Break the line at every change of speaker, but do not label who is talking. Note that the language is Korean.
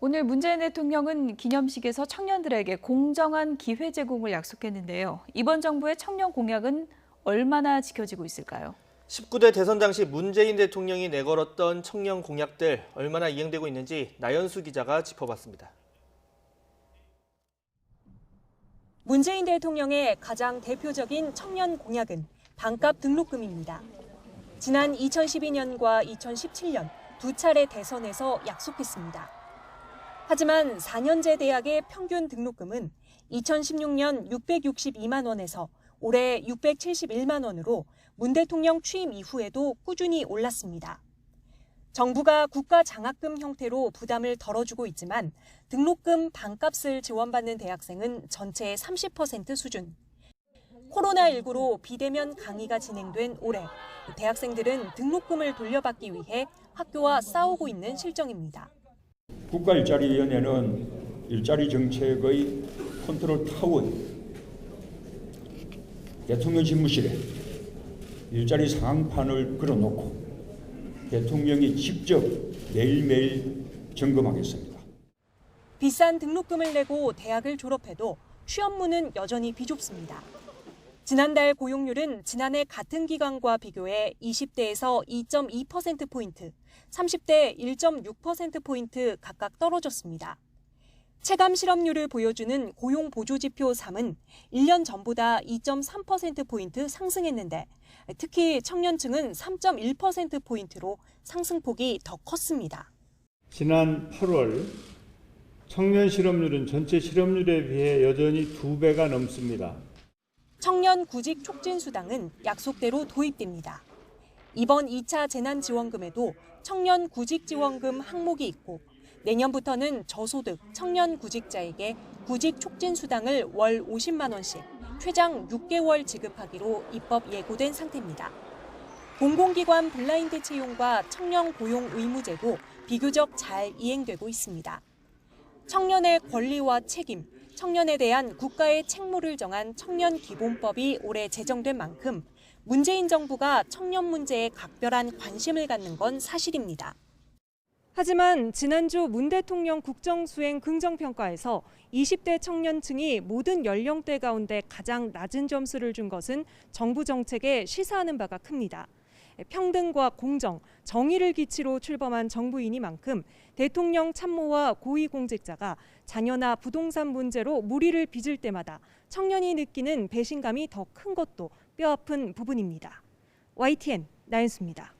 오늘 문재인 대통령은 기념식에서 청년들에게 공정한 기회 제공을 약속했는데요. 이번 정부의 청년 공약은 얼마나 지켜지고 있을까요?
19대 대선 당시 문재인 대통령이 내걸었던 청년 공약들 얼마나 이행되고 있는지 나연수 기자가 짚어봤습니다.
문재인 대통령의 가장 대표적인 청년 공약은 반값 등록금입니다. 지난 2012년과 2017년 두 차례 대선에서 약속했습니다. 하지만 4년제 대학의 평균 등록금은 2016년 662만 원에서 올해 671만 원으로 문 대통령 취임 이후에도 꾸준히 올랐습니다. 정부가 국가 장학금 형태로 부담을 덜어주고 있지만 등록금 반값을 지원받는 대학생은 전체의 30% 수준. 코로나19로 비대면 강의가 진행된 올해 대학생들은 등록금을 돌려받기 위해 학교와 싸우고 있는 실정입니다.
국가일자리위원회는 일자리 정책의 컨트롤 타워, 대통령 집무실에 일자리 상황판을 걸어놓고 대통령이 직접 매일매일 점검하겠습니다.
비싼 등록금을 내고 대학을 졸업해도 취업문은 여전히 비좁습니다. 지난달 고용률은 지난해 같은 기간과 비교해 20대에서 2.2%포인트, 30대 1.6%포인트 각각 떨어졌습니다. 체감 실업률을 보여주는 고용보조지표 3은 1년 전보다 2.3%포인트 상승했는데 특히 청년층은 3.1%포인트로 상승폭이 더 컸습니다.
지난 8월 청년 실업률은 전체 실업률에 비해 여전히 2배가 넘습니다.
청년 구직 촉진 수당은 약속대로 도입됩니다. 이번 2차 재난지원금에도 청년 구직 지원금 항목이 있고 내년부터는 저소득 청년 구직자에게 구직 촉진 수당을 월 50만 원씩 최장 6개월 지급하기로 입법 예고된 상태입니다. 공공기관 블라인드 채용과 청년 고용 의무제도 비교적 잘 이행되고 있습니다. 청년의 권리와 책임, 청년에 대한 국가의 책무를 정한 청년기본법이 올해 제정된 만큼 문재인 정부가 청년 문제에 각별한 관심을 갖는 건 사실입니다. 하지만 지난주 문 대통령 국정수행 긍정평가에서 20대 청년층이 모든 연령대 가운데 가장 낮은 점수를 준 것은 정부 정책에 시사하는 바가 큽니다. 평등과 공정, 정의를 기치로 출범한 정부이니만큼 대통령 참모와 고위공직자가 자녀나 부동산 문제로 물의를 빚을 때마다 청년이 느끼는 배신감이 더 큰 것도 뼈아픈 부분입니다. YTN 나연수입니다.